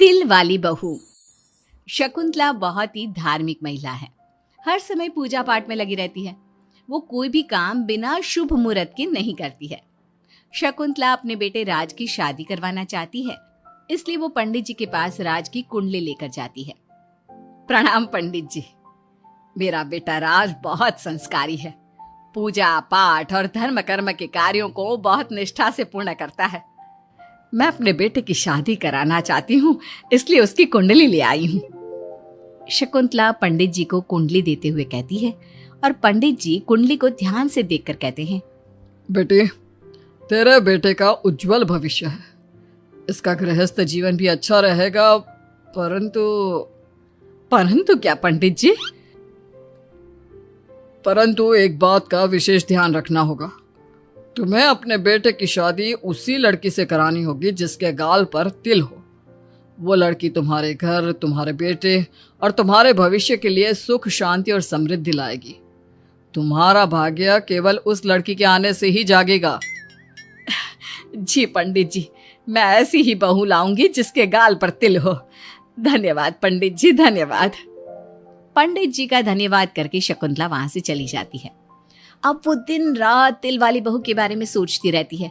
तिल वाली बहू। शकुंतला बहुत ही धार्मिक महिला है। हर समय पूजा पाठ में लगी रहती है। वो कोई भी काम बिना शुभ मुहूर्त के नहीं करती है। शकुंतला अपने बेटे राज की शादी करवाना चाहती है, इसलिए वो पंडित जी के पास राज की कुंडली लेकर जाती है। प्रणाम पंडित जी, मेरा बेटा राज बहुत संस्कारी है। पूजा पाठ और धर्म कर्म के कार्यों को बहुत निष्ठा से पूर्ण करता है। मैं अपने बेटे की शादी कराना चाहती हूँ, इसलिए उसकी कुंडली ले आई हूँ। शकुंतला पंडित जी को कुंडली देते हुए कहती है और पंडित जी कुंडली को ध्यान से देखकर कहते हैं, बेटे, तेरे बेटे का उज्जवल भविष्य है। इसका गृहस्थ जीवन भी अच्छा रहेगा, परंतु क्या पंडित जी? परंतु एक बात का विशेष ध्यान रखना होगा। तुम्हें अपने बेटे की शादी उसी लड़की से करानी होगी जिसके गाल पर तिल हो। वो लड़की तुम्हारे घर, तुम्हारे बेटे और तुम्हारे भविष्य के लिए सुख, शांति और समृद्धि लाएगी। तुम्हारा भाग्य केवल उस लड़की के आने से ही जागेगा। जी पंडित जी, मैं ऐसी ही बहू लाऊंगी जिसके गाल पर तिल हो। धन्यवाद पंडित जी, धन्यवाद। पंडित जी का धन्यवाद करके शकुंतला वहां से चली जाती है। अब वो दिन रात तिल वाली बहू के बारे में सोचती रहती है।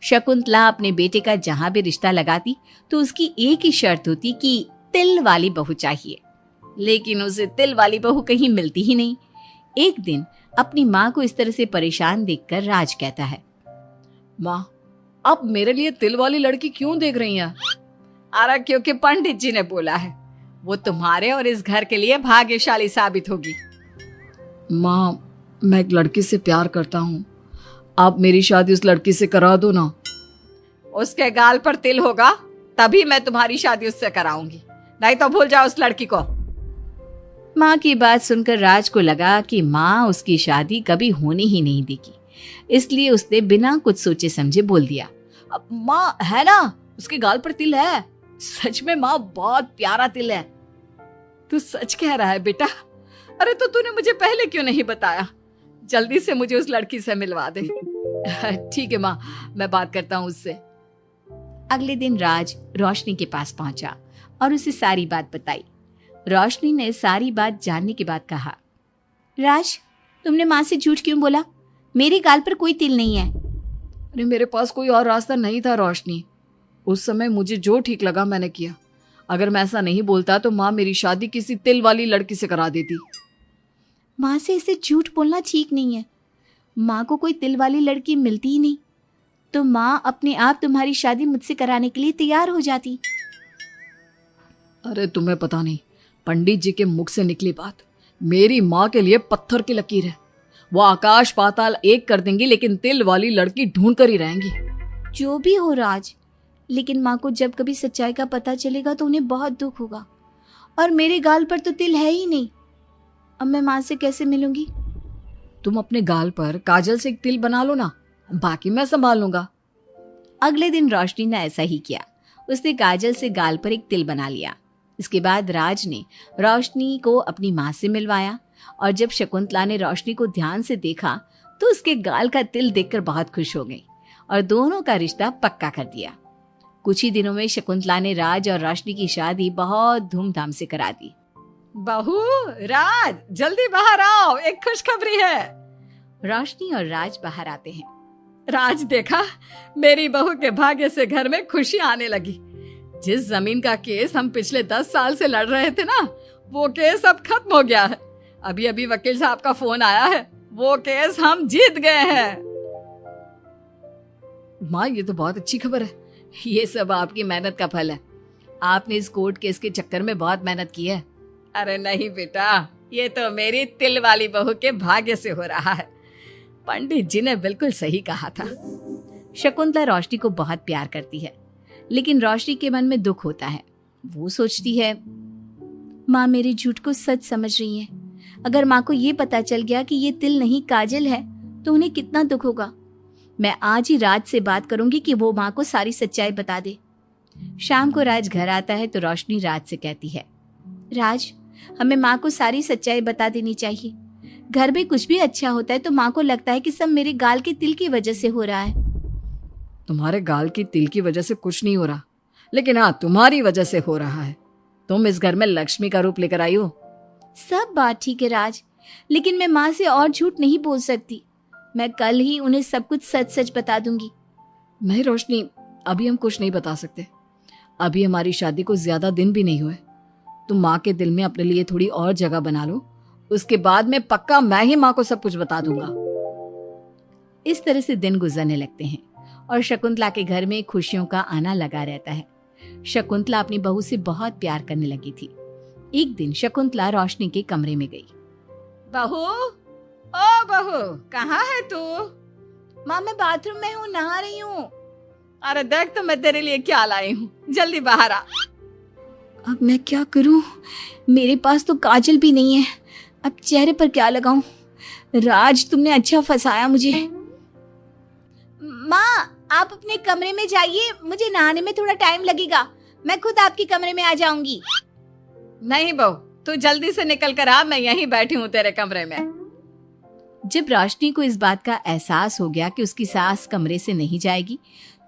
शकुंतला अपने बेटे का जहां भी रिश्ता लगाती तो उसकी एक ही शर्त होती कि तिल वाली बहू चाहिए, लेकिन उसे तिल वाली बहू कहीं मिलती ही नहीं। एक दिन अपनी माँ को इस तरह से परेशान देखकर राज कहता है, माँ, आप मेरे लिए तिल वाली लड़की क्यों देख रही हैं? अरे क्योंकि पंडित जी ने बोला है, वो तुम्हारे और इस घर के लिए भाग्यशाली साबित होगी। माँ, मैं एक लड़की से प्यार करता हूँ। आप मेरी शादी उस लड़की से करा दो ना। उसके गाल पर तिल होगा तभी मैं तुम्हारी शादी उससे कराऊंगी, नहीं तो भूल जाओ उस लड़की को। माँ की बात सुनकर राज को लगा कि माँ उसकी शादी कभी होने ही नहीं देगी, इसलिए उसने बिना कुछ सोचे समझे बोल दिया, अब माँ है ना, उसके गाल पर तिल है। सच में माँ, बहुत प्यारा तिल है। तू सच कह रहा है बेटा? अरे तो तूने मुझे पहले क्यों नहीं बताया? जल्दी से मुझे उस लड़की से मिलवा दे। ठीक है माँ, मैं बात करता हूँ उससे। अगले दिन राज रोशनी के पास पहुंचा और उसे सारी बात बताई। रोशनी ने सारी बात जानने के बाद कहा, राज, तुमने माँ से झूठ क्यों बोला? मेरे गाल पर कोई तिल नहीं है। अरे मेरे पास कोई और रास्ता नहीं था रोशनी। उस समय मुझे जो ठीक लगा मैंने किया। अगर मैं ऐसा नहीं बोलता तो माँ मेरी शादी किसी तिल वाली लड़की से करा देती। माँ से इसे झूठ बोलना ठीक नहीं है। माँ को कोई तिल वाली लड़की मिलती ही नहीं तो माँ अपने आप तुम्हारी शादी मुझसे कराने के लिए तैयार हो जाती। अरे तुम्हें पता नहीं, पंडित जी के मुख से निकली बात मेरी माँ के लिए पत्थर की लकीर है। वो आकाश पाताल एक कर देंगी, लेकिन तिल वाली लड़की ढूंढ कर ही रहेंगी। जो भी हो राज, लेकिन माँ को जब कभी सच्चाई का पता चलेगा तो उन्हें बहुत दुख होगा। और मेरे गाल पर तो तिल है ही नहीं, अब मैं माँ से कैसे मिलूंगी? तुम अपने गाल पर काजल से एक तिल बना लो ना, बाकी मैं संभाल लूंगा। अगले दिन रोशनी ने ऐसा ही किया। उसने काजल से गाल पर एक तिल बना लिया। इसके बाद राज ने रोशनी को अपनी माँ से मिलवाया और जब शकुंतला ने रोशनी को ध्यान से देखा तो उसके गाल का तिल देखकर बहुत खुश हो गई और दोनों का रिश्ता पक्का कर दिया। कुछ ही दिनों में शकुंतला ने राज और रोशनी की शादी बहुत धूमधाम से करा दी। बहू, राज, जल्दी बाहर आओ, एक खुशखबरी है। रोशनी और राज बाहर आते हैं। राज, देखा, मेरी बहू के भाग्य से घर में खुशी आने लगी। जिस जमीन का केस हम पिछले 10 साल से लड़ रहे थे ना, वो केस अब खत्म हो गया है। अभी अभी वकील साहब का फोन आया है, वो केस हम जीत गए हैं। माँ, ये तो बहुत अच्छी खबर है। ये सब आपकी मेहनत का फल है। आपने इस कोर्ट केस के चक्कर में बहुत मेहनत की है। अरे नहीं बेटा, ये तो मेरी तिल वाली बहू के भाग्य से हो रहा है। पंडित जी ने बिल्कुल सही कहा था। शकुंतला रोशनी को बहुत प्यार करती है, लेकिन रोशनी के मन में दुख होता है। वो सोचती है, माँ मेरे झूठ को सच समझ रही है। अगर माँ को ये पता चल गया कि ये तिल नहीं काजल है तो उन्हें कितना दुख होगा। मैं आज ही राज से बात करूंगी कि वो माँ को सारी सच्चाई बता दे। शाम को राज घर आता है तो रोशनी राज से कहती है, राज, हमें माँ को सारी सच्चाई बता देनी चाहिए। घर में कुछ भी अच्छा होता है तो माँ को लगता है कि सब मेरे गाल के तिल की वजह से हो रहा है। तुम्हारे गाल की तिल की वजह से कुछ नहीं हो रहा। लेकिन हाँ, तुम्हारी वजह से हो रहा है। तुम इस घर में लक्ष्मी का रूप लेकर आई हो। सब बात ठीक है राज, लेकिन मैं माँ से और झूठ नहीं बोल सकती। मैं कल ही उन्हें सब कुछ सच सच बता दूंगी। नहीं रोशनी, अभी हम कुछ नहीं बता सकते। अभी हमारी शादी को ज्यादा दिन भी नहीं हुए। तुम माँ के दिल में अपने लिए थोड़ी और जगह बना लो, उसके बाद में पक्का मैं ही माँ को सब कुछ बता दूंगा। इस तरह से दिन गुजरने लगते हैं और शकुंतला के घर में खुशियों का आना लगा रहता है। शकुंतला अपनी बहू से बहुत प्यार करने लगी थी। एक दिन शकुंतला रोशनी के कमरे में गई। बहू, ओ बहू, कहाँ है तू? माँ मैं बाथरूम में हूँ, नहा रही हूँ। अरे देख तो मैं तेरे लिए क्या लाई हूँ, जल्दी बाहर आ। अब मैं क्या करूँ? मेरे पास तो काजल भी नहीं है, अब चेहरे पर क्या लगाऊं? राज तुमने अच्छा फंसाया मुझे। माँ आप अपने कमरे में जाइए, मुझे नहाने में थोड़ा टाइम लगेगा। मैं खुद आपके कमरे में आ जाऊंगी। नहीं बहू, तू जल्दी से निकल कर आ, मैं यहीं बैठी हूँ तेरे कमरे में। जब रोशनी को इस बात का एहसास हो गया कि उसकी सास कमरे से नहीं जाएगी,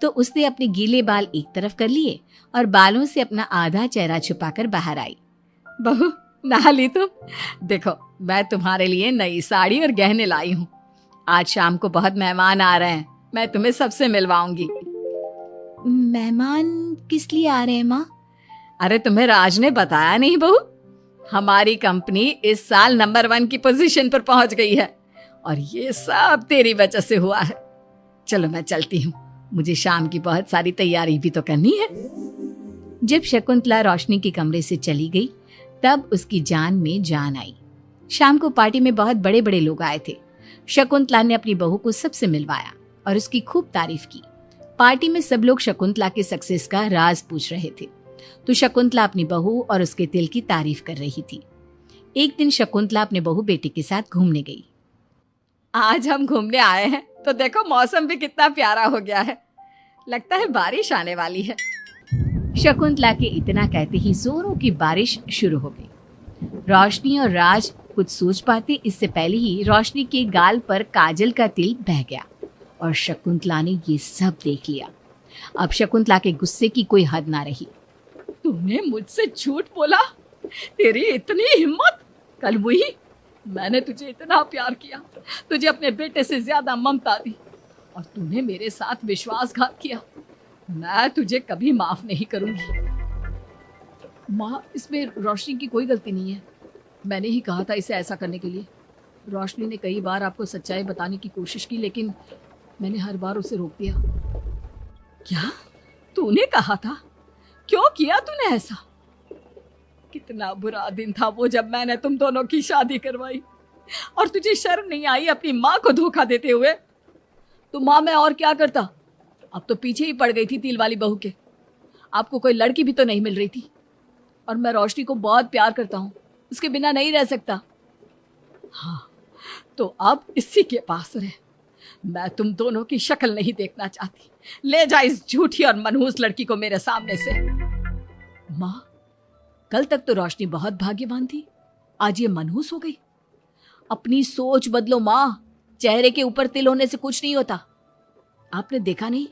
तो उसने अपने गीले बाल एक तरफ कर लिए और बालों से अपना आधा चेहरा छुपाकर बाहर आई। बहू नहा ली तुम? देखो मैं तुम्हारे लिए नई साड़ी और गहने लाई हूँ। आज शाम को बहुत मेहमान आ रहे हैं, मैं तुम्हें सबसे मिलवाऊंगी। मेहमान किस लिए आ रहे हैं माँ? अरे तुम्हें राज ने बताया नहीं बहू? हमारी कंपनी इस साल नंबर 1 की पोजीशन पर पहुंच गई है और ये सब तेरी वजह से हुआ है। चलो मैं चलती हूँ, मुझे शाम की बहुत सारी तैयारी भी तो करनी है। जब शकुंतला रोशनी के कमरे से चली गई, तब उसकी जान में जान आई। शाम को पार्टी में बहुत बड़े बड़े लोग आए थे। शकुंतला ने अपनी बहू को सबसे मिलवाया और उसकी खूब तारीफ की। पार्टी में सब लोग शकुंतला के सक्सेस का राज पूछ रहे थे, तो शकुंतला अपनी बहू और उसके दिल की तारीफ कर रही थी। एक दिन शकुंतला अपने बहू बेटे के साथ घूमने गई। आज हम घूमने आए हैं तो देखो मौसम भी कितना प्यारा हो गया है, लगता है बारिश आने वाली है। शकुंतला के इतना कहते ही जोरों की बारिश शुरू हो गई। रोशनी और राज कुछ सोच पाते इससे पहले ही रोशनी के गाल पर काजल का तिल बह गया और शकुंतला ने ये सब देख लिया। अब शकुंतला के गुस्से की कोई हद ना रही। तूने मुझसे झूठ बोला? तेरी इतनी हिम्मत? कल वही मैंने तुझे इतना प्यार किया, तुझे अपने बेटे से ज्यादा ममता दी और तूने मेरे साथ विश्वासघात किया। मैं तुझे कभी माफ नहीं करूंगी। माँ, इसमें रोशनी की कोई गलती नहीं है। मैंने ही कहा था इसे ऐसा करने के लिए। रोशनी ने कई बार आपको सच्चाई बताने की कोशिश की, लेकिन मैंने हर बार उसे रोक दिया। क्या तूने कहा था? क्यों किया तूने ऐसा? कितना बुरा दिन था वो जब मैंने तुम दोनों की शादी करवाई और तुझे शर्म नहीं आई अपनी माँ को धोखा देते हुए? तो माँ मैं और क्या करता? अब तो पीछे ही पड़ गई थी तिल वाली बहू के। आपको कोई लड़की भी तो नहीं मिल रही थी और मैं रोशनी को बहुत प्यार करता हूँ, उसके बिना नहीं रह सकता। हाँ, तो अब इसी के पास रहे। मैं तुम दोनों की शक्ल नहीं देखना चाहती। ले जा इस झूठी और मनहूस लड़की को मेरे सामने से। माँ, कल तक तो रोशनी बहुत भाग्यवान थी, आज ये मनहूस हो गई। अपनी सोच बदलो माँ, चेहरे के ऊपर तिल होने से कुछ नहीं होता। आपने देखा नहीं,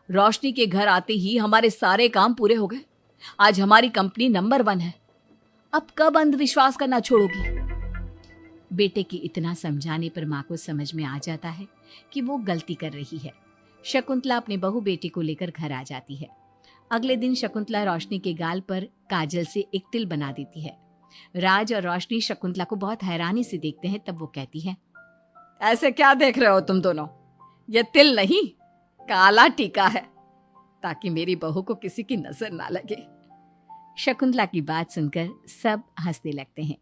रोशनी के घर आते ही हमारे सारे काम पूरे हो गए। आज हमारी कंपनी नंबर 1 है। अब कब अंधविश्वास करना छोड़ोगी? बेटे की इतना समझाने पर माँ को समझ में आ जाता है कि वो गलती कर रही है। शकुंतला अपने बहू बेटी को लेकर घर आ जाती है। अगले दिन शकुंतला रोशनी के गाल पर काजल से एक तिल बना देती है। राज और रोशनी शकुंतला को बहुत हैरानी से देखते हैं। तब वो कहती है, ऐसे क्या देख रहे हो तुम दोनों? ये तिल नहीं, काला टीका है, ताकि मेरी बहू को किसी की नजर ना लगे। शकुंतला की बात सुनकर सब हंसने लगते हैं।